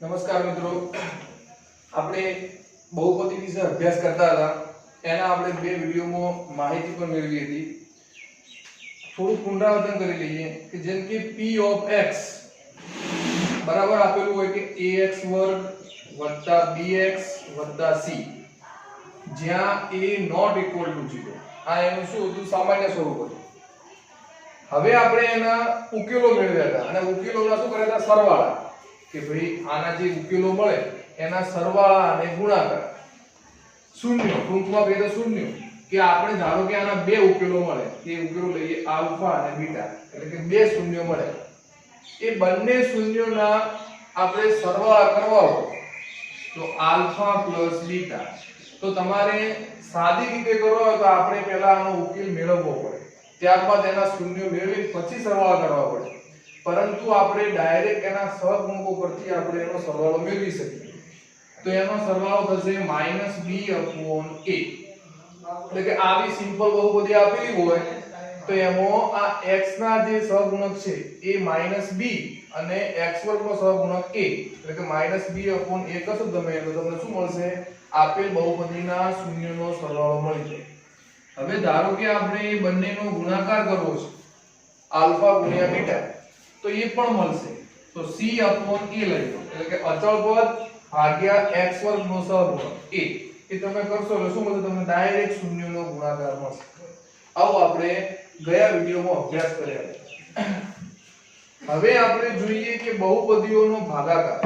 નમસ્કાર મિત્રો, આપણે બહુપદી વિશે અભ્યાસ કરતા હતા. એના આપણે બે વિડિયોમાં માહિતી પણ મેળવી હતી. થોડું પુનરાવર્તન કરી લઈએ કે જેમ કે p ઓફ x બરાબર આપેલું હોય કે ax વર્ગ bx c, જ્યાં a નોટ ઇક્વલ ટુ 0. આ એનું શું હતું? સામાન્ય સ્વરૂપ હતું. હવે આપણે એના ઉકેલો મેળવ્યા હતા અને ઉકેલોના શું કર્યા હતા? સરવાળા. કે ભાઈ આના જે ઉકેલો મળે એના સરવાળા અને ગુણાકાર. શૂન્ય, ટૂંકમાં કહીએ તો શૂન્ય. કે આપણે ધારો કે આના બે ઉકેલો મળે, એ ઉકેલો લઈએ આલ્ફા અને બીટા, એટલે કે બે શૂન્ય મળે. એ બંને શૂન્યોના આપણે સરવાળા કરવા હોય તો આલ્ફા પ્લસ બીટા. તો તમારે સાદી રીતે કરવા હોય તો આપણે પહેલા આનો ઉકેલ મેળવવો પડે, ત્યારબાદ એના શૂન્ય મેળવી પછી સરવાળા કરવા પડે. પરંતુ આપણે ડાયરેક્ટ એના સહગુણકો પરથી આપણે એનો સરવાળો મેળવી શકીએ. તો એનો સરવાળો થશે -b/a. એટલે કે આવી સિમ્પલ બહુપદી આપેલી હોય તો એમાં આ x ના જે સહગુણક છે એ -b અને x2 નો સહગુણક a, એટલે કે -b/a કશું તમે તો તમને શું મળશે? આપેલ બહુપદીના શૂન્યનો સરવાળો મળી જાય. હવે ધારો કે આપણે એ બંનેનો ગુણાકાર કરવો છે આલ્ફા ગુણ્યા બીટા, તો એ પણ મળશે. તો c/a લઈ લો, એટલે કે અચળ પદ ભાગ્યા x2 નો સહગુણક a. એ તમે કરશો એટલે શું મળશે? તમને ડાયરેક્ટ શૂન્યનો ગુણાકાર મળશે. આવો આપણે ગયા વિડિયોમાં અભ્યાસ કર્યા. હવે આપણે જોઈએ કે બહુપદીઓનો ભાગાકાર.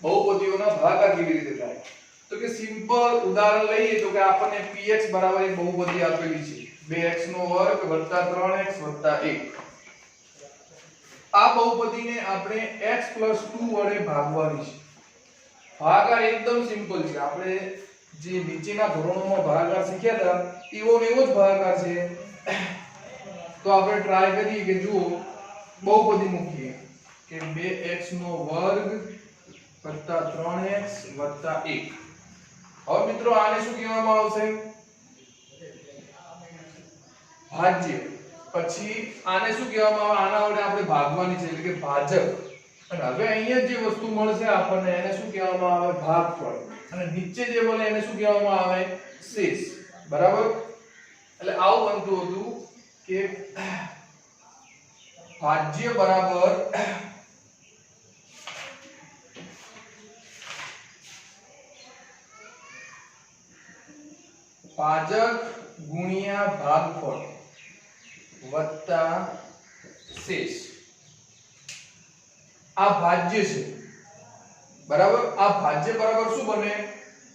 બહુપદીઓના ભાગાકાર કેવી રીતે થાય? તો કે સિમ્પલ ઉદાહરણ લઈએ તો કે આપણને px બરાબર એક બહુપદી આપેલી છે 2x² + 3x + 1. આ બહુપદીને આપણે x + 2 વડે ભાગવાની છે. ભાગાકાર એકદમ સિમ્પલ છે. આપણે જે નીચેના ધોરણોમાં ભાગાકાર શીખ્યા હતા એવો ને એવો જ ભાગાકાર છે. તો આપણે ટ્રાય કરીએ કે જુઓ બહુપદી મૂકીએ કે 2x² + 3x + 1. હવે મિત્રો આને શું કહેવામાં આવશે? ભાજ્ય. પછી આને શું કહેવામાં આવે? આના વડે આપણે ભાગવાની છે, એટલે કે ભાજક. અને હવે અહીંયા જે વસ્તુ મળશે આપણને એને શું કહેવામાં આવે? ભાગફળ. અને નીચે જે મળે એને શું કહેવામાં આવે? શેષ. બરાબર? એટલે આવું બનતું હતું કે ભાજ્ય બરાબર ભાજક ગુણ્યા ભાગફળ વત્તા શેષ. આ ભાજ્ય છે. બરાબર? આ ભાજ્ય બરાબર શું બને?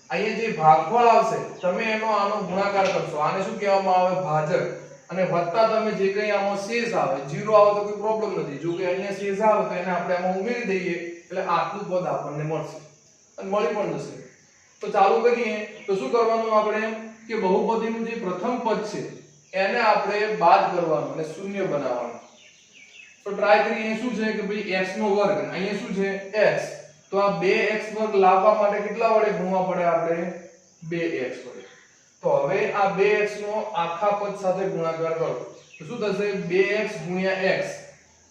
અહીંયા જે ભાગફળ આવશે તમે એનો આનો ગુણાકાર કરશો, આને શું કહેવામાં આવે? ભાજક. અને વત્તા તમે જે કંઈ આમાં શેષ આવે, 0 આવે તો કોઈ પ્રોબ્લેમ નથી. જો કે અહીંયા શેષ આવે તો એને આપણે આમાં ઉમેરી દઈએ એટલે આટલું પદ આપણને મળશે અને મળી પણ જશે. તો ચાલુ કરીએ. તો શું કરવાનું આપણે? કે બહુપદીનું જે પ્રથમ પદ છે એને આપણે બાદ કરવાનું અને શૂન્ય બનાવવાનું. તો ટ્રાય કરીએ. શું છે કે ભાઈ x² અહીંયા શું છે? x. તો આ 2x² લાવવા માટે કેટલા વડે ગુણવા પડે? આપણે 2x વડે. તો હવે આ 2x નો આખા પદ સાથે ગુણાકાર કરો તો શું થશે? 2x * x,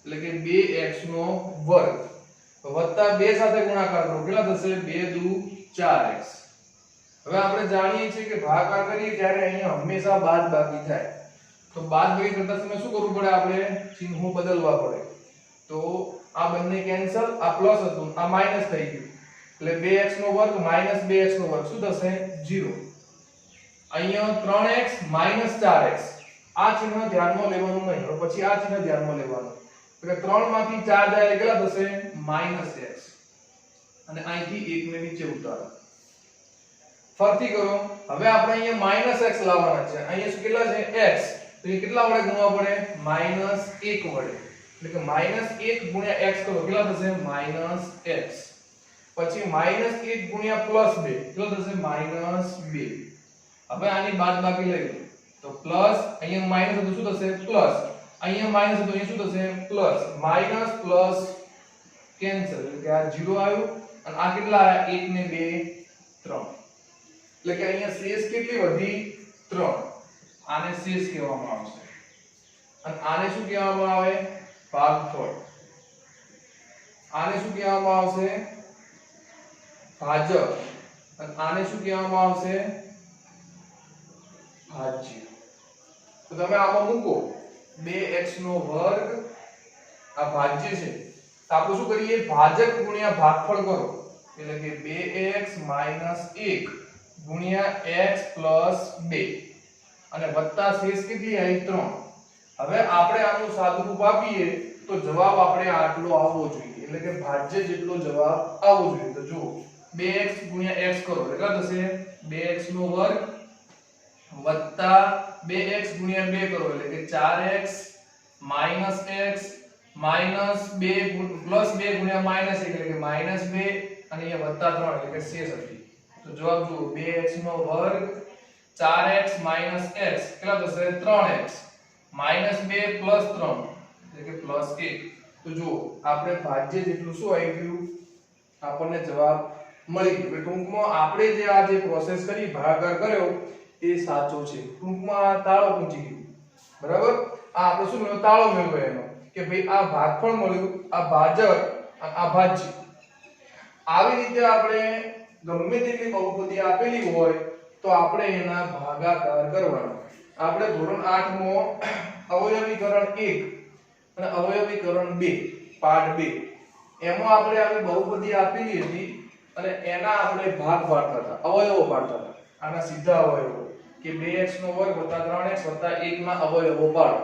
એટલે કે 2x² વત્તા 2 સાથે ગુણાકાર કરો કેટલા થશે? 2 * 2 = 4x. હવે આપણે જાણીએ છીએ કે ભાગાકાર કરીએ ત્યારે અહીંયા હંમેશા બાદબાકી થાય. તો બાદબાકી કરતા સમય શું કરવું પડે? આપણે ચિહ્નો બદલવા પડે. તો આ બંને કેન્સલ, આ પ્લસ હતું આ માઈનસ થઈ ગયું, એટલે 2x² - 2x² શું થશે? 0. અહીંયા 3x - 4x. આ ચિહ્ન ધ્યાનમાં લેવાનું નહીં. હવે પછી આ ચિહ્ન ધ્યાનમાં લેવાનું. એટલે 3 માંથી 4 જાય એટલે કેટલા થશે? -x. અને અહીંથી 1 ને નીચે ઉતારો. ફરીથી કરો. હવે આપણે અહીંયા -x લાવવાના છે. અહીંયા શું કેટલા છે? x. તો એ કેટલા વડે ગુણવા પડે? -1 વડે. એટલે કે -1 * x કરો કેટલા થશે? -x. પછી -1 * +2 કેટલા થશે? -2. હવે આની બાદબાકી લઈ લો તો પ્લસ, અહીંયા માઈનસ હતું શું થશે? પ્લસ. અહીંયા માઈનસ હતું અહીંયા શું થશે? પ્લસ. માઈનસ પ્લસ કેન્સલ, એટલે કે આ 0 આવ્યું અને આ કેટલા આવ્યા? 1 ને 2 3. એટલે કે અહીંયા શેષ કેટલી વધી? 3. આને શેષ કહેવામાં આવશે. અને આને શું કહેવામાં આવે? ભાગફળ. આને શું કહેવામાં આવશે? ભાજક. અને આને શું કહેવામાં આવશે? ભાજ્ય. તો તમે આમાં મૂકો 2x નો વર્ગ આ ભાજ્ય છે તો આપણે શું કરીએ? ભાજક ગુણ્યા ભાગફળ કરો એટલે કે 2x - 1 ગુણ્યા x + 2 અને વત્તા શેષ કેટલી આવી? 3. હવે આપણે આનું સાદુરૂપ આપીએ તો જવાબ આપણે આટલો આવવો જોઈએ એટલે કે ભાજ્ય જેટલો જવાબ આવવો જોઈએ. તો જુઓ 2x * x કરો એટલે કેટલા થશે? 2x નો વર્ગ વત્તા 2x * 2 કરો એટલે કે 4x - x માઈનસ 2 પ્લસ 2 ગુણ્યા માઈનસ 1 એટલે કે માઈનસ 2 અને અહીંયા વત્તા 3 એટલે કે શેષ હતી. તો જવાબ જુઓ 2x નો વર્ગ 4x - x કેટલા થશે? 3x માઈનસ 2 પ્લસ 3 એટલે કે પ્લસ 1. તો જુઓ આપણે ભાજ્ય જેટલું શું આવી ગયું? આપણને જવાબ મળી ગયો. ટૂંકમાં આપણે જે આ જે પ્રોસેસ કરી ભાગાકાર કર્યો એ સાચો છે. ટૂંકમાં તાળો પૂંચી ગયું. બરાબર? આ આપણે શું મેળવ્યું? તાળો મેળવ્યો એનો કે ભાઈ આ ભાગફળ મળ્યું, આ ભાજક અને આ ભાજ્ય. આવી રીતે આપણે ગમે તેટલી બહુપદી આપેલી હોય તો આપણે એના ભાગાકાર કરવાનો. આપણે ધોરણ 8 માં અવયવીકરણ 1 અને અવયવીકરણ 2 પાઠ 2 એમાં આપણે આવી બહુપદી આપેલી હતી અને એના આપણે ભાગ પાડતા હતા, અવયવો પાડતા હતા. આના સીધા અવયવો કે 2x નો વર્ગ + 3x + 1 ના અવયવો પાડો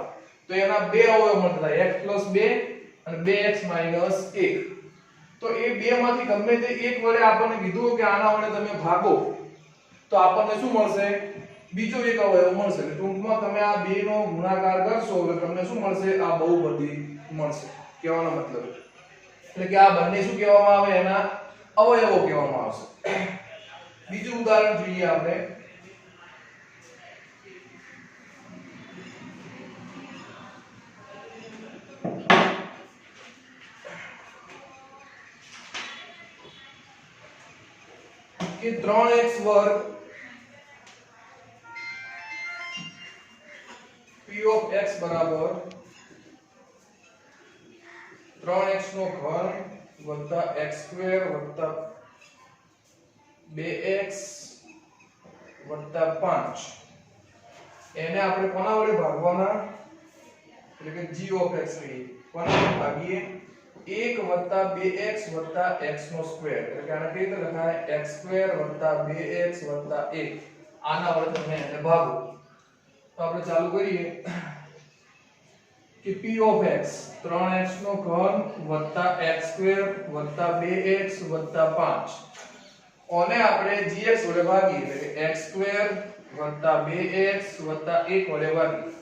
તો એના બે અવયવ મળતા x + 2 અને 2x - 1. તો એ બે માંથી ગમે તે એક વડે આપણને કીધું કે આના વડે તમે ભાગો તો આપણને શું મળશે? બીજો એક અવયવ મળશે. એટલે ટૂંકમાં તમે આ બે નો ગુણાકાર કરશો એટલે તમને શું મળશે? આ બહુપદી મળશે. કહેવાનો મતલબ એટલે કે આ બંને શું કહેવામાં આવે? એના અવયવો કહેવામાં આવશે. બીજું ઉદાહરણ જોઈએ આપણે. કે 3x વર્ગ p of x બરાબર 3x નો ઘન વત્તા x સ્ક્વેર વત્તા 2x વત્તા 5 એને આપણે કોના વડે ભાગવાના? એટલે કે g of x લઈએ. કોના વડે ભાગીએ? 1 વત્તા 2x વત્તા x નો સ્ક્વેર એટલે કે આને કઈ રીતે લખાય? x સ્ક્વેર વત્તા 2x વત્તા 1 આના વડે તમે એને ભાગો. તો આપણે ચાલુ કરીએ કે p of x 3x નો ઘન વત્તા x સ્ક્વેર વત્તા 2x વત્તા 5 ઓને આપણે gx વડે ભાગીએ એટલે કે x સ્ક્વેર વત્તા 2x વત્તા 1 વડે ભાગીએ.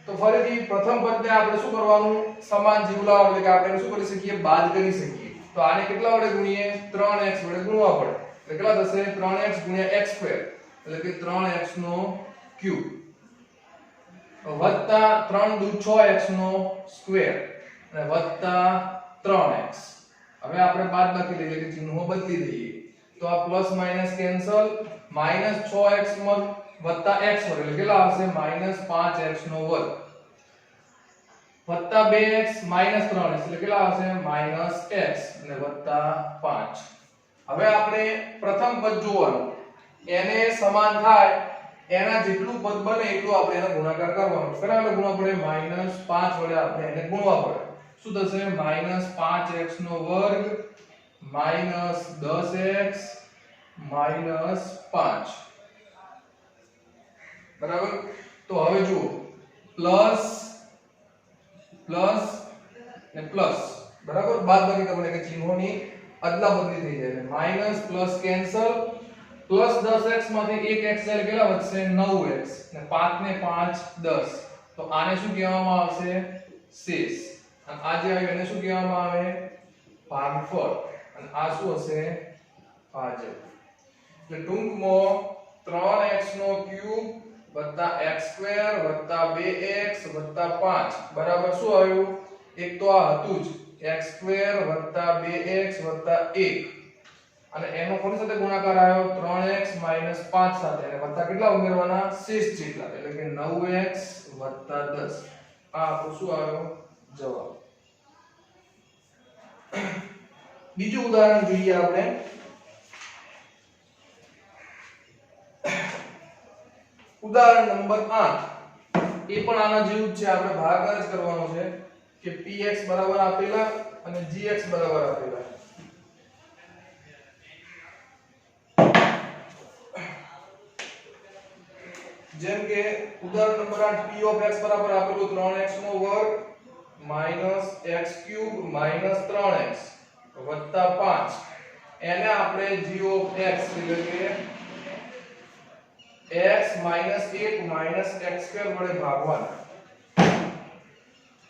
તો ફરીથી પ્રથમ પદને આપણે શું કરવાનું? સમાન જીવલાઓ એટલે કે આપણે શું કરી શકીએ? બાદ કરી શકીએ. તો આને કેટલા વડે ગુણીએ? 3x વડે ગુણવા પડે. એટલે કેટલા થશે? 3x * x સ્ક્વેર એટલે કે 3x નો ક્યુબ વત્તા 3 દુ 6x નો સ્ક્વેર અને વત્તા 3x. હવે આપણે બાદબાકી લઈએ એટલે ચિહ્નો બદલી દઈએ તો આ પ્લસ માઈનસ કેન્સલ -6x વત્તા x વર્ગ એટલે કેટલા આવશે? -5x નો વર્ગ વત્તા 2x -3x એટલે કેટલા આવશે? -x અને વત્તા 5. હવે આપણે પ્રથમ પદ જોવાનું એને સમાન થાય એના જેટલું પદ બને એટલું આપણે એનો ગુણાકાર કરવાનો. કેટલા વડે ગુણવા પડે? -5 વડે આપણે એને ગુણવા પડે. શું થશે? -5x નો વર્ગ -10x -5 બરાબર. તો હવે જુઓ પ્લસ પ્લસ ને પ્લસ બરાબર. બાદબાકી તમને કે ચિહ્નોની અદલાબદલી થઈ જાય. Minus plus cancel plus 10x માંથી 1x જાય કેટલા વધશે? 9x ને 5 ને 5 10. તો આને શું કહેવામાં આવશે? શેષ. અને આ જે આવ્યું એને શું કહેવામાં આવે? ભાગફળ. અને આ શું હશે? ભાજક. એટલે ટૂંકમાં 3x નો ક્યુબ વત્તા x સ્ક્વેર વત્તા 2x વત્તા 5 બરાબર શું આવ્યું? એક તો આ હતું જ x સ્ક્વેર વત્તા 2x વત્તા 1 અને એનો કોની સાથે ગુણાકાર આવ્યો? 3x - 5 સાથે અને વત્તા કેટલા ઉમેરવાના? શેષ જેટલા એટલે કે 9x વત્તા 10. આ આપણો શું આવ્યો? જવાબ. બીજું ઉદાહરણ જોઈએ આપણે. ઉદાહરણ નંબર 8. એ પણ આના જેવું જ છે, આપણે ભાગાકાર જ કરવાનો છે કે px બરાબર આપેલા અને gx બરાબર આપેલા. જેમ કે ઉદાહરણ નંબર 8 p of x બરાબર આપેલું 3x નો વર્ગ minus x cube minus 3x વત્તા 5. એને આપણે g of x એટલે કે x minus 1 minus x square વડે ભાગવાના.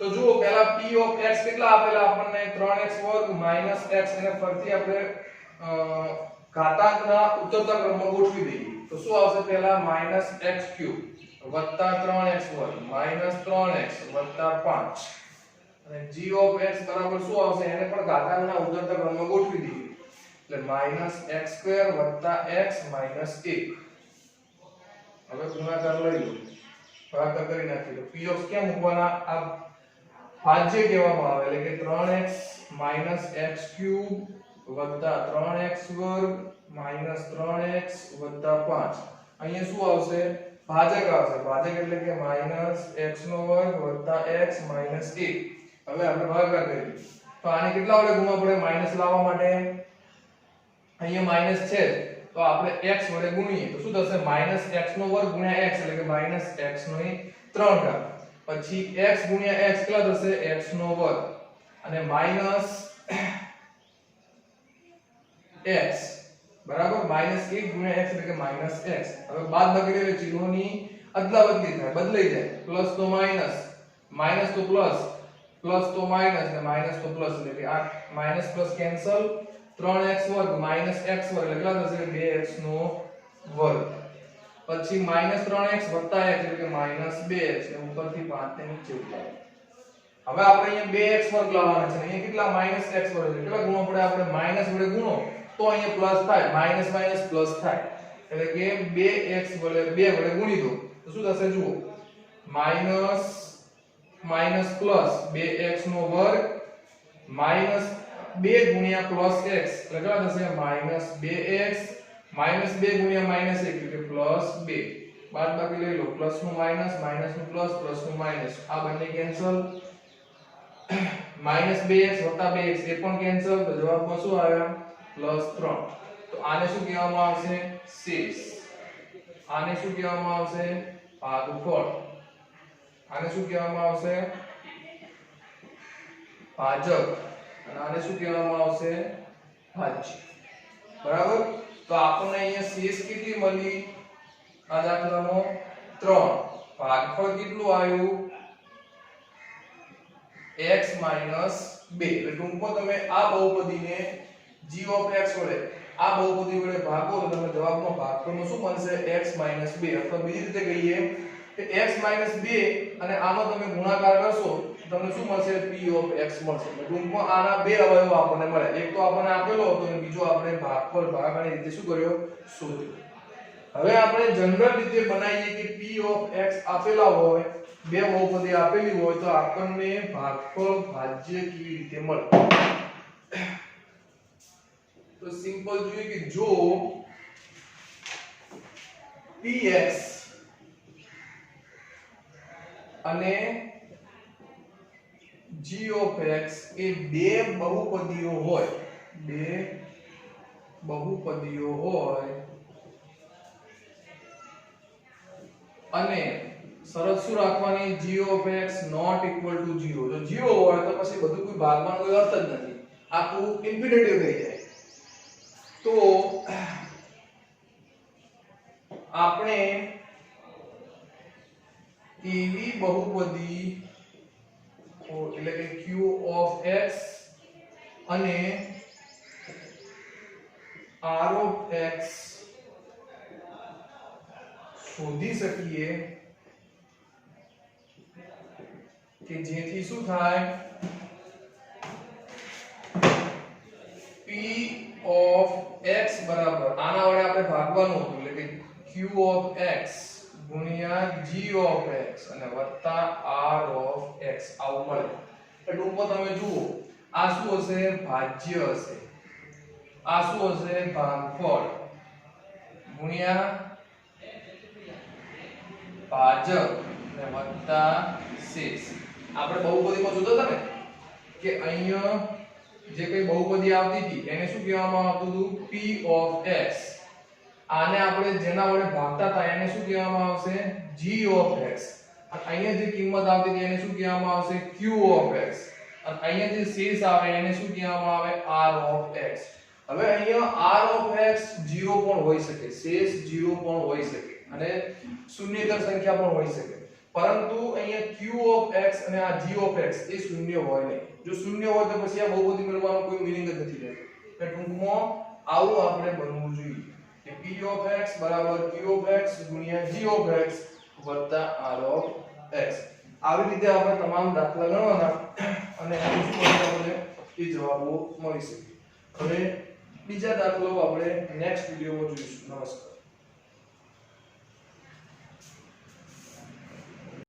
તો જુઓ પહેલા p of x કેટલા આપેલા આપણને 3x વર્ગ માઈનસ x, એને ફરીથી આપણે ઘાતાંકના ઉતરતા ક્રમમાં ગોઠવી દઈએ. તો શું આવશે? પહેલા માઈનસ x ક્યુબ વત્તા 3x વર્ગ માઈનસ 3x વત્તા 5. અને g of x બરાબર શું આવશે? એને પણ ઘાતાંકના ઉતરતા ક્રમમાં ગોઠવી દઈએ. એટલે માઈનસ x સ્ક્વેર વત્તા x માઈનસ 1. હવે ગુણાકાર લઈ લો, ભાગાકાર કરી નાખીએ. તો p of ક્યાં મૂકવાના? આ ભાજ્ય કહેવામાં આવે, એટલે કે 3x માઈનસ x ક્યુબ વત્તા 3x વર્ગ માઈનસ 3x વત્તા 5. અહીંયા શું આવશે? ભાજક આવશે. ભાજક એટલે કે માઈનસ x નો વર્ગ વત્તા x માઈનસ 1. હવે આપણે ભાગાકાર કરીએ તો આને કેટલા વડે ગુણવા પડે માઈનસ લાવવા માટે? અહીંયા માઈનસ છે તો આપણે x વડે ગુણીએ તો શું થશે? માઈનસ x નો વર્ગ ગુણ્યા x એટલે કે માઈનસ x નો 3 ઘાત. પછી x ગુણ્યા x કેટલા થશે? x નો વર્ગ અને માઈનસ x બરાબર માઈનસ 1 ગુણ્યા x એટલે કે માઈનસ x. હવે બાદબાકી એટલે ચિહ્નોની અદલાબદલી થાય, બદલાઈ જાય. પ્લસ તો માઈનસ, માઈનસ તો પ્લસ, પ્લસ તો માઈનસ ને માઈનસ તો પ્લસ, એટલે કે આ માઈનસ પ્લસ કેન્સલ. 3x વર્ગ માઈનસ x વર્ગ એટલે કેટલા થશે? 2x નો વર્ગ. પછી માઈનસ 3x વત્તા x એટલે કે માઈનસ 2x ને ઉપરથી 5 ને નીચે ઉતારો. હવે આપણે અહીંયા 2x વર્ગ લાવવાના છે. અહીંયા કેટલા? માઈનસ x વર્ગ. કેટલા ગુણો પડે? આપણે માઈનસ વડે ગુણો તો અહીંયા પ્લસ થાય, માઈનસ માઈનસ પ્લસ થાય. એટલે કે 2x વડે 2 વડે ગુણી દો તો શું થશે? જુઓ, માઈનસ માઈનસ પ્લસ 2x નો વર્ગ માઈનસ 2 ગુણ્યા પ્લસ x એટલે કેટલા થશે? માઈનસ 2x માઈનસ 2 ગુણ્યા માઈનસ 1 એટલે કે પ્લસ 2. બાદબાકી લઈ લો, પ્લસ નું માઈનસ, માઈનસ નું પ્લસ, પ્લસ નું માઈનસ, આ બંને કેન્સલ. માઈનસ 2x વત્તા 2x એ પણ કેન્સલ. તો જવાબમાં શું આવ્યા? પ્લસ 3. તો આને શું કહેવામાં આવશે? શેષ. આને શું કહેવામાં આવશે? ભાગફળ. આને શું કહેવામાં આવશે? ભાજક. અને આને શું કહેવામાં આવશે? ભાજ્ય. બરાબર. તો આપણને અહીંયા શેષ કેટલી મળી? આ દાખલામાં 3. ભાગફળ કેટલું આવ્યું? x 2. એટલે ટૂંકમાં તમે આ બહુપદીને g of x વડે આ બહુપદી વડે ભાગો તો તમને જવાબમાં ભાગફળમાં શું મળશે? x 2. અથવા બીજી રીતે કહીએ કે x 2 અને આનો તમે ગુણાકાર કરશો તો તમને શું મળશે? p of x મળશે. ટૂંકમાં આના બે અવયવો આપણને મળે. એક તો આપણને આપેલો હતો અને બીજો આપણે ભાગફળ ભાગાકારની રીતે શું કર્યો? શોધ્યો. હવે આપણે જનરલ રીતે બનાવીએ કે p of x આપેલા હોય, બે બહુપદી આપેલી હોય તો આપણને ભાગફળ ભાજ્ય કેવી રીતે મળે? તો સિમ્પલ જોઈએ કે જો px અને g of x એ બે બહુપદીઓ હોય, અને શરત શું રાખવાની? g of x not equal to 0. જો 0 હોય તો પછી બધું કોઈ ભાગવાનો કોઈ અર્થ જ નથી, આખું ઇન્ફિનિટિવ થઈ જાય. તો આપણે એવી બહુપદી એટલે કે q of x અને r of x શોધી શકીએ કે જેથી શું થાય? p of x બરાબર આના વડે આપણે ભાગવાનું હતું એટલે કે q of x ગુણ્યા g of x અને વત્તા r of x આવું મળે. એટલે ટૂંકમાં તમે જુઓ આ શું હશે? ભાજ્ય હશે. આ શું હશે? ભાગફળ ગુણ્યા ભાજક અને વત્તા શેષ. આપણે બહુપદીમાં જોતા હતા ને કે અહીંયા જે કઈ બહુપદી આવતી હતી એને શું કહેવામાં આવતું હતું? p of x. આને આપણે જેના વડે ભાગતા હતા એને શું કહેવામાં આવશે? g of x. અને અહીંયા જે કિંમત આવતી હતી એને શું કહેવામાં આવશે? q of x. અને અહીંયા જે શેષ આવે એને શું કહેવામાં આવે? r of x. હવે અહીંયા r of x 0 પણ હોઈ શકે, શેષ 0 પણ હોઈ શકે અને શૂન્યેતર સંખ્યા પણ હોઈ શકે, પરંતુ અહીંયા q of x અને આ g of x એ શૂન્ય હોય નહીં. જો શૂન્ય હોય તો પછી આ બહુપદી મેળવવાનો કોઈ મીનિંગ જ નથી રહેતો. એટલે ટૂંકમાં આવું આપણે બનવું જોઈએ કે p of x બરાબર q of x ગુણ્યા g of x વત્તા r of x. આવી રીતે આપણે તમામ દાખલા ગણવાના અને આનું શું મળે આપણને? એ જવાબો મળી શકે. હવે બીજા દાખલાઓ આપણે નેક્સ્ટ વિડિયોમાં જોઈશું. નમસ્કાર.